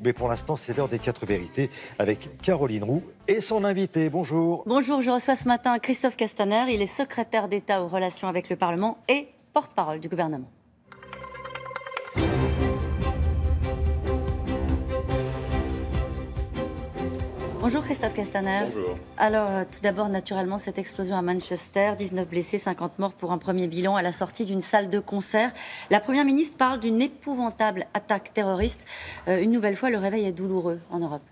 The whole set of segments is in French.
Mais pour l'instant, c'est l'heure des 4 vérités avec Caroline Roux et son invité. Bonjour. Bonjour, je reçois ce matin Christophe Castaner. Il est secrétaire d'État aux relations avec le Parlement et porte-parole du gouvernement. Bonjour Christophe Castaner. Bonjour. Alors, tout d'abord, naturellement, cette explosion à Manchester, 19 blessés, 50 morts pour un premier bilan à la sortie d'une salle de concert. La Première ministre parle d'une épouvantable attaque terroriste. Une nouvelle fois, le réveil est douloureux en Europe.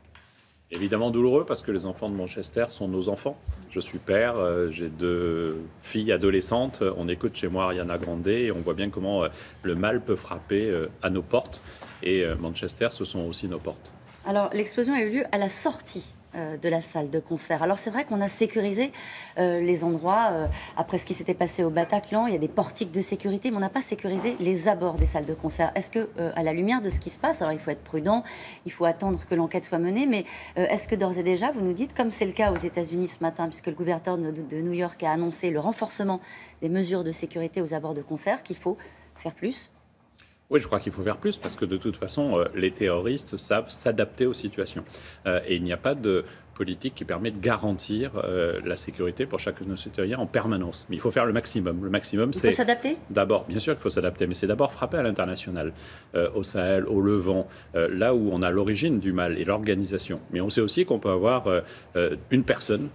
Évidemment douloureux parce que les enfants de Manchester sont nos enfants. Je suis père, j'ai 2 filles adolescentes. On écoute chez moi Ariana Grande et on voit bien comment le mal peut frapper à nos portes. Et Manchester, ce sont aussi nos portes. Alors, l'explosion a eu lieu à la sortie de la salle de concert. Alors c'est vrai qu'on a sécurisé les endroits après ce qui s'était passé au Bataclan. Il y a des portiques de sécurité, mais on n'a pas sécurisé les abords des salles de concert. Est-ce que, à la lumière de ce qui se passe, alors il faut être prudent, il faut attendre que l'enquête soit menée, mais est-ce que d'ores et déjà, vous nous dites, comme c'est le cas aux États-Unis ce matin, puisque le gouverneur de New York a annoncé le renforcement des mesures de sécurité aux abords de concert, qu'il faut faire plus ? Oui, je crois qu'il faut faire plus parce que de toute façon, les terroristes savent s'adapter aux situations. Et il n'y a pas de politique qui permet de garantir la sécurité pour chacun de nos citoyens en permanence. Mais il faut faire le maximum. Le maximum, c'est... Il faut s'adapter ? D'abord, bien sûr qu'il faut s'adapter, mais c'est d'abord frapper à l'international, au Sahel, au Levant, là où on a l'origine du mal et l'organisation. Mais on sait aussi qu'on peut avoir une personne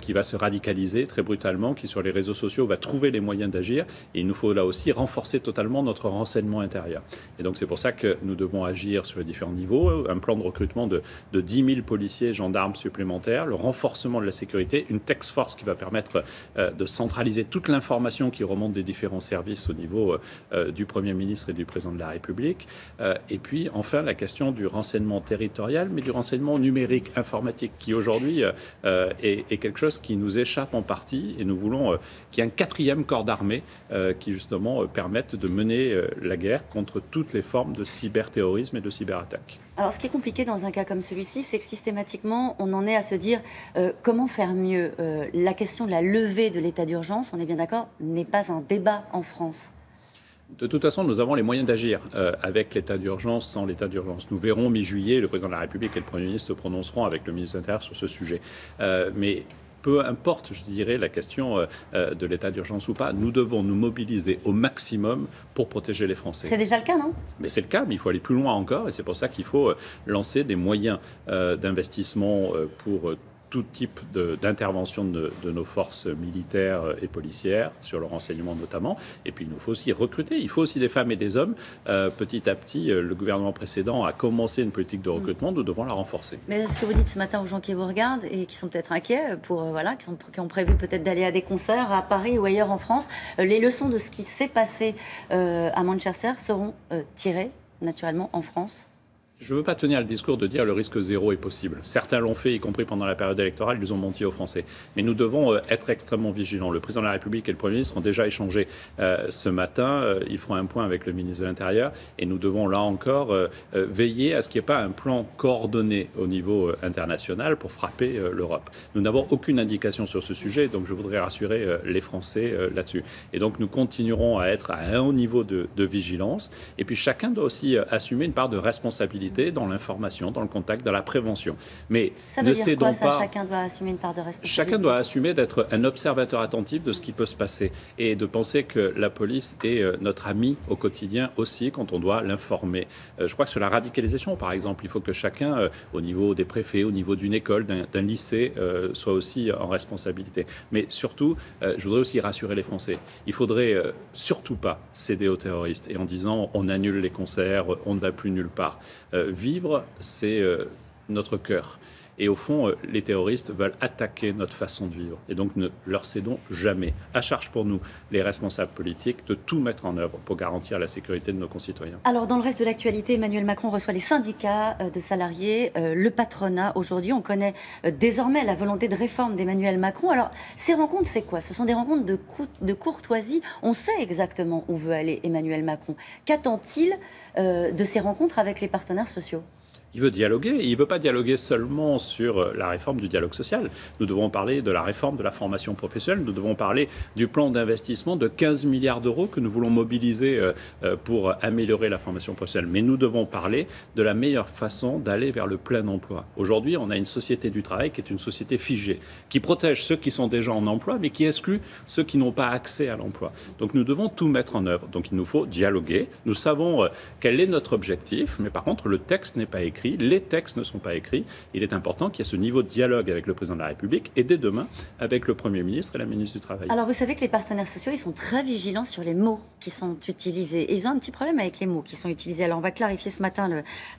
qui va se radicaliser très brutalement, qui sur les réseaux sociaux va trouver les moyens d'agir. Et il nous faut là aussi renforcer totalement notre renseignement intérieur. Et donc c'est pour ça que nous devons agir sur les différents niveaux. Un plan de recrutement de 10 000 policiers et gendarmes supplémentaires, le renforcement de la sécurité, une task force qui va permettre de centraliser toute l'information qui remonte des différents services au niveau du Premier ministre et du Président de la République. Et puis enfin la question du renseignement territorial, mais du renseignement numérique, informatique, qui aujourd'hui est quelque chose qui nous échappe en partie et nous voulons qu'il y ait un 4e corps d'armée qui justement permette de mener la guerre contre toutes les formes de cyberterrorisme et de cyberattaque. Alors ce qui est compliqué dans un cas comme celui-ci, c'est que systématiquement on en est à se dire comment faire mieux. La question de la levée de l'état d'urgence, on est bien d'accord, n'est pas un débat en France. De toute façon, nous avons les moyens d'agir avec l'état d'urgence, sans l'état d'urgence. Nous verrons mi-juillet, le président de la République et le Premier ministre se prononceront avec le ministre de l'Intérieur sur ce sujet. Mais peu importe, je dirais, la question de l'état d'urgence ou pas, nous devons nous mobiliser au maximum pour protéger les Français. C'est déjà le cas, non ? Mais c'est le cas, mais il faut aller plus loin encore. Et c'est pour ça qu'il faut lancer des moyens d'investissement pour tout type d'intervention de nos forces militaires et policières, sur le renseignement notamment. Et puis il nous faut aussi recruter. Il faut aussi des femmes et des hommes. Petit à petit, le gouvernement précédent a commencé une politique de recrutement. Nous devons la renforcer. Mais est-ce que vous dites ce matin aux gens qui vous regardent et qui sont peut-être inquiets, qui ont prévu peut-être d'aller à des concerts à Paris ou ailleurs en France, les leçons de ce qui s'est passé à Manchester seront tirées naturellement en France ? Je ne veux pas tenir le discours de dire le risque zéro est possible. Certains l'ont fait, y compris pendant la période électorale, ils ont menti aux Français. Mais nous devons être extrêmement vigilants. Le président de la République et le Premier ministre ont déjà échangé ce matin. Ils feront un point avec le ministre de l'Intérieur. Et nous devons là encore veiller à ce qu'il n'y ait pas un plan coordonné au niveau international pour frapper l'Europe. Nous n'avons aucune indication sur ce sujet, donc je voudrais rassurer les Français là-dessus. Et donc nous continuerons à être à un haut niveau de vigilance. Et puis chacun doit aussi assumer une part de responsabilité dans l'information, dans le contact, dans la prévention. Mais ça veut ne dire cédons quoi, ça, pas. chacun doit assumer une part de responsabilité. Chacun doit assumer d'être un observateur attentif de ce qui peut se passer et de penser que la police est notre ami au quotidien aussi quand on doit l'informer. Je crois que sur la radicalisation, par exemple, il faut que chacun, au niveau des préfets, au niveau d'une école, d'un lycée, soit aussi en responsabilité. Mais surtout, je voudrais aussi rassurer les Français. Il faudrait surtout pas céder aux terroristes et en disant on annule les concerts, on ne va plus nulle part. Vivre, c'est notre cœur. Et au fond, les terroristes veulent attaquer notre façon de vivre. Et donc, ne leur cédons jamais. À charge pour nous, les responsables politiques, de tout mettre en œuvre pour garantir la sécurité de nos concitoyens. Alors, dans le reste de l'actualité, Emmanuel Macron reçoit les syndicats de salariés, le patronat. Aujourd'hui, on connaît désormais la volonté de réforme d'Emmanuel Macron. Alors, ces rencontres, c'est quoi ? Ce sont des rencontres de courtoisie. On sait exactement où veut aller Emmanuel Macron. Qu'attend-il de ces rencontres avec les partenaires sociaux ? il veut dialoguer, et il ne veut pas dialoguer seulement sur la réforme du dialogue social. Nous devons parler de la réforme de la formation professionnelle, nous devons parler du plan d'investissement de 15 milliards d'euros que nous voulons mobiliser pour améliorer la formation professionnelle. Mais nous devons parler de la meilleure façon d'aller vers le plein emploi. Aujourd'hui, on a une société du travail qui est une société figée, qui protège ceux qui sont déjà en emploi, mais qui exclut ceux qui n'ont pas accès à l'emploi. Donc nous devons tout mettre en œuvre. Donc il nous faut dialoguer. Nous savons quel est notre objectif, mais par contre, le texte n'est pas écrit. Les textes ne sont pas écrits. Il est important qu'il y ait ce niveau de dialogue avec le président de la République et dès demain avec le Premier ministre et la ministre du Travail. Alors vous savez que les partenaires sociaux, ils sont très vigilants sur les mots qui sont utilisés. Et ils ont un petit problème avec les mots qui sont utilisés. Alors on va clarifier ce matin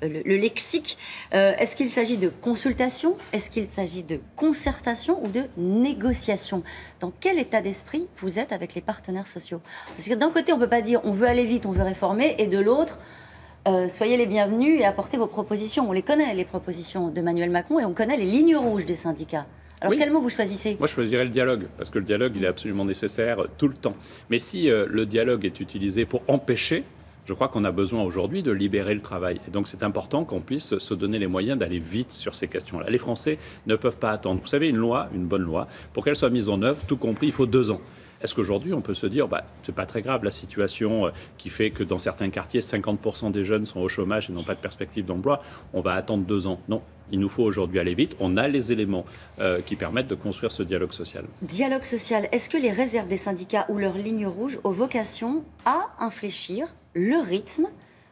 le lexique. Est-ce qu'il s'agit de consultation? Est-ce qu'il s'agit de concertation ou de négociation? Dans quel état d'esprit vous êtes avec les partenaires sociaux? Parce que d'un côté, on ne peut pas dire on veut aller vite, on veut réformer, et de l'autre, soyez les bienvenus et apportez vos propositions. On les connaît, les propositions d'Emmanuel Macron, et on connaît les lignes rouges des syndicats. Alors oui. Quel mot vous choisissez? Moi, je choisirais le dialogue, parce que le dialogue, il est absolument nécessaire tout le temps. Mais si le dialogue est utilisé pour empêcher, je crois qu'on a besoin aujourd'hui de libérer le travail. Et donc c'est important qu'on puisse se donner les moyens d'aller vite sur ces questions-là. Les Français ne peuvent pas attendre. Vous savez, une loi, une bonne loi, pour qu'elle soit mise en œuvre, tout compris, il faut 2 ans. Est-ce qu'aujourd'hui, on peut se dire, c'est pas très grave, la situation qui fait que dans certains quartiers, 50% des jeunes sont au chômage et n'ont pas de perspective d'emploi, on va attendre 2 ans? Non, il nous faut aujourd'hui aller vite. On a les éléments qui permettent de construire ce dialogue social. Dialogue social, est-ce que les réserves des syndicats ou leurs lignes rouges ont vocation à infléchir le rythme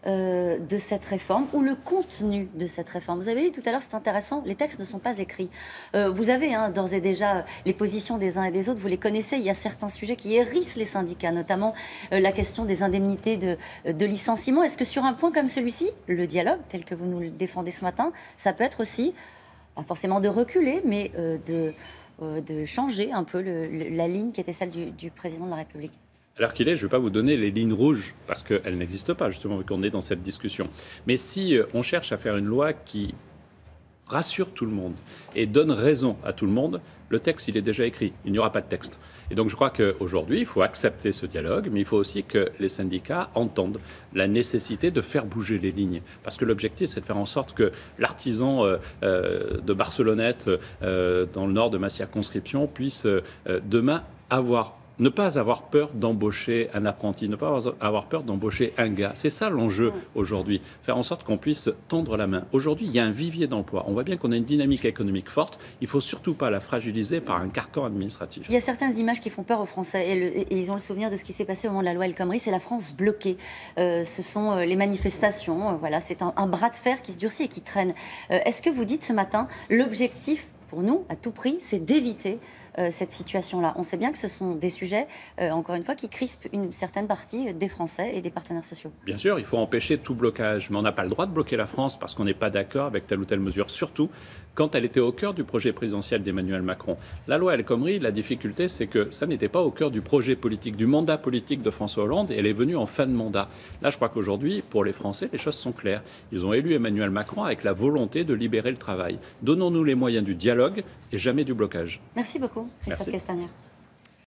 de cette réforme ou le contenu de cette réforme? Vous avez dit tout à l'heure, c'est intéressant, les textes ne sont pas écrits. Vous avez d'ores et déjà les positions des uns et des autres, vous les connaissez. Il y a certains sujets qui hérissent les syndicats, notamment la question des indemnités de licenciement. Est-ce que sur un point comme celui-ci, le dialogue, tel que vous nous le défendez ce matin, ça peut être aussi, pas forcément de reculer, mais de changer un peu la ligne qui était celle du président de la République? Alors qu'il est, je ne vais pas vous donner les lignes rouges, parce qu'elles n'existent pas, justement, vu qu'on est dans cette discussion. Mais si on cherche à faire une loi qui rassure tout le monde et donne raison à tout le monde, le texte, il est déjà écrit. Il n'y aura pas de texte. Et donc, je crois qu'aujourd'hui, il faut accepter ce dialogue, mais il faut aussi que les syndicats entendent la nécessité de faire bouger les lignes. Parce que l'objectif, c'est de faire en sorte que l'artisan de Barcelonnette, dans le nord de ma circonscription, puisse demain ne pas avoir peur d'embaucher un apprenti, ne pas avoir peur d'embaucher un gars. C'est ça l'enjeu aujourd'hui, faire en sorte qu'on puisse tendre la main. Aujourd'hui, il y a un vivier d'emploi. On voit bien qu'on a une dynamique économique forte. Il ne faut surtout pas la fragiliser par un carcan administratif. Il y a certaines images qui font peur aux Français et ils ont le souvenir de ce qui s'est passé au moment de la loi El Khomri. C'est la France bloquée. Ce sont les manifestations. Voilà, c'est un bras de fer qui se durcit et qui traîne. Est-ce que vous dites ce matin, l'objectif pour nous, à tout prix, c'est d'éviter cette situation-là? On sait bien que ce sont des sujets, encore une fois, qui crispent une certaine partie des Français et des partenaires sociaux. Bien sûr, il faut empêcher tout blocage, mais on n'a pas le droit de bloquer la France parce qu'on n'est pas d'accord avec telle ou telle mesure, surtout quand elle était au cœur du projet présidentiel d'Emmanuel Macron. La loi El Khomri, la difficulté, c'est que ça n'était pas au cœur du projet politique, du mandat politique de François Hollande, et elle est venue en fin de mandat. Là, je crois qu'aujourd'hui, pour les Français, les choses sont claires. Ils ont élu Emmanuel Macron avec la volonté de libérer le travail. Donnons-nous les moyens du dialogue et jamais du blocage. Merci beaucoup, Christophe Castaner.